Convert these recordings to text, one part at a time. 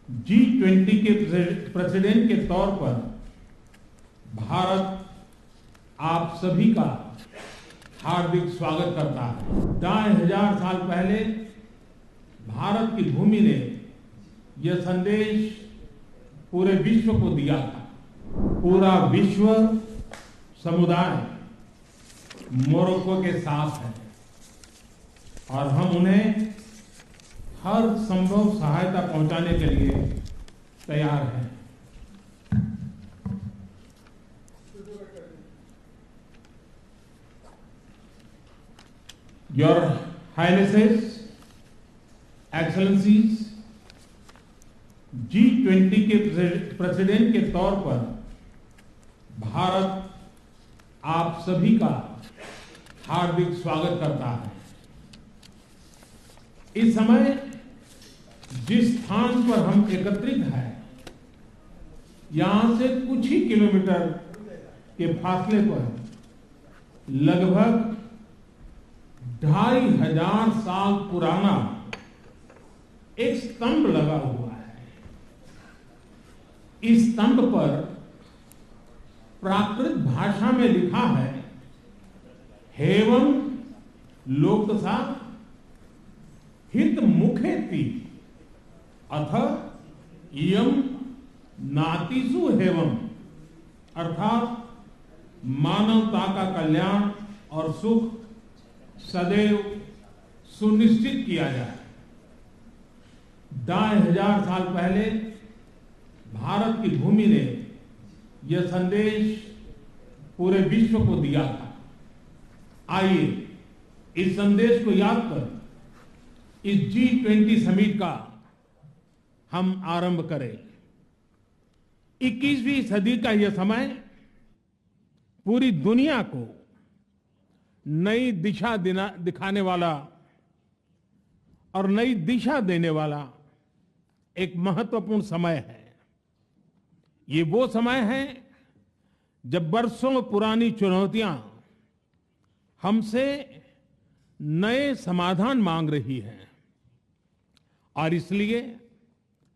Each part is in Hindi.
G20 के प्रेसिडेंट के तौर पर भारत आप सभी का हार्दिक स्वागत करता है। 2500 साल पहले भारत की भूमि ने यह संदेश पूरे विश्व को दिया था। पूरा विश्व समुदाय मोरक्को के साथ है और हम उन्हें हर संभव सहायता पहुंचाने के लिए तैयार हैं। Your Highnesses, Excellencies, G20 के प्रेसिडेंट के तौर पर भारत आप सभी का हार्दिक स्वागत करता है। इस समय जिस स्थान पर हम एकत्रित हैं, यहां से कुछ ही किलोमीटर के फासले पर लगभग 2500 साल पुराना एक स्तंभ लगा हुआ है। इस स्तंभ पर प्राकृत भाषा में लिखा है, हेवं लोकसा हित मुखेति अथ इयं नातिसु हेवं, अर्थात मानवता का कल्याण और सुख सदैव सुनिश्चित किया जाए। 2500 साल पहले भारत की भूमि ने यह संदेश पूरे विश्व को दिया था। आइए इस संदेश को याद कर इस G20 समिट का हम आरंभ करें। 21वीं सदी का यह समय पूरी दुनिया को नई दिशा दिखाने वाला और नई दिशा देने वाला एक महत्वपूर्ण समय है। ये वो समय है जब बरसों पुरानी चुनौतियां हमसे नए समाधान मांग रही हैं और इसलिए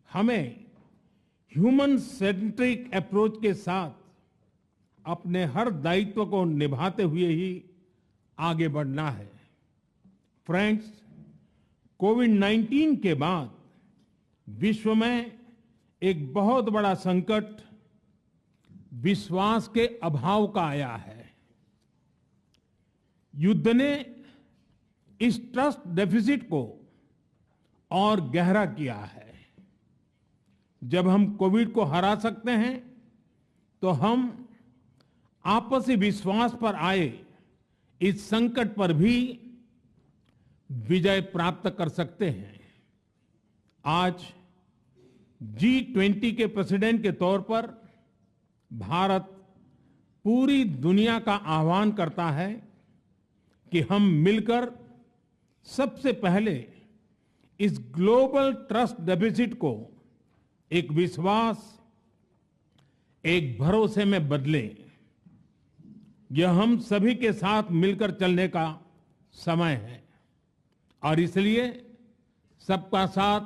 हमें ह्यूमन सेंट्रिक अप्रोच के साथ अपने हर दायित्व को निभाते हुए ही आगे बढ़ना है। फ्रेंड्स, कोविड-19 के बाद विश्व में एक बहुत बड़ा संकट विश्वास के अभाव का आया है। युद्ध ने इस ट्रस्ट डेफिसिट को और गहरा किया है। जब हम कोविड को हरा सकते हैं तो हम आपसी विश्वास पर आए इस संकट पर भी विजय प्राप्त कर सकते हैं। आज G20 के प्रेसिडेंट के तौर पर भारत पूरी दुनिया का आह्वान करता है कि हम मिलकर सबसे पहले इस ग्लोबल ट्रस्ट डेफिसिट को एक विश्वास, एक भरोसे में बदलें। यह हम सभी के साथ मिलकर चलने का समय है और इसलिए सबका साथ,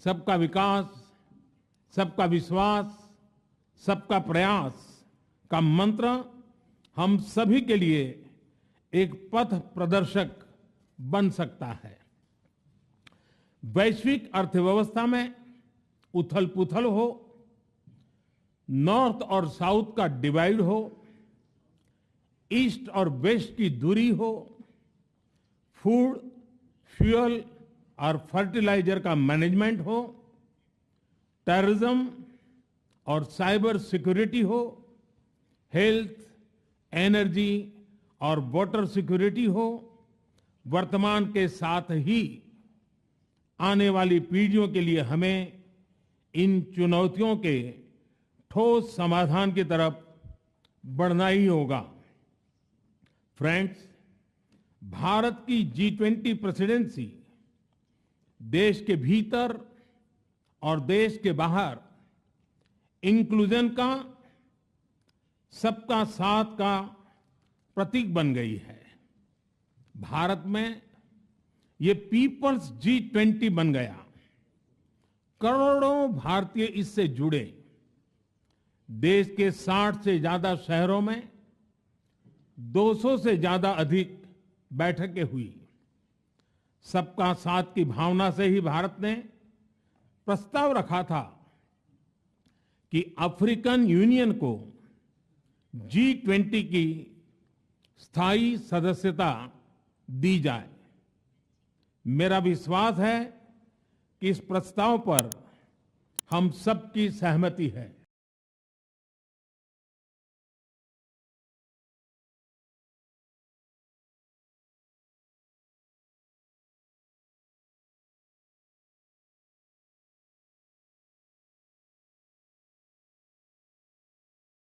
सबका विकास, सबका विश्वास, सबका प्रयास का मंत्र हम सभी के लिए एक पथ प्रदर्शक बन सकता है। वैश्विक अर्थव्यवस्था में उथल-पुथल हो, नॉर्थ और साउथ का डिवाइड हो, ईस्ट और वेस्ट की दूरी हो, फूड, फ्यूल और फर्टिलाइजर का मैनेजमेंट हो, टेररिज्म और साइबर सिक्योरिटी हो, हेल्थ, एनर्जी और वाटर सिक्योरिटी हो, वर्तमान के साथ ही आने वाली पीढ़ियों के लिए हमें इन चुनौतियों के ठोस समाधान की तरफ बढ़ना ही होगा। फ्रेंड्स, भारत की G20 प्रेसिडेंसी देश के भीतर और देश के बाहर इंक्लूजन का, सबका साथ का प्रतीक बन गई है। भारत में ये पीपल्स G20 बन गया। करोड़ों भारतीय इससे जुड़े। देश के 60 से ज्यादा शहरों में 200 से ज्यादा अधिक बैठकें हुई। सबका साथ की भावना से ही भारत ने प्रस्ताव रखा था कि अफ्रीकन यूनियन को G20 की स्थायी सदस्यता दी जाए। मेरा विश्वास है कि इस प्रस्ताव पर हम सबकी सहमति है।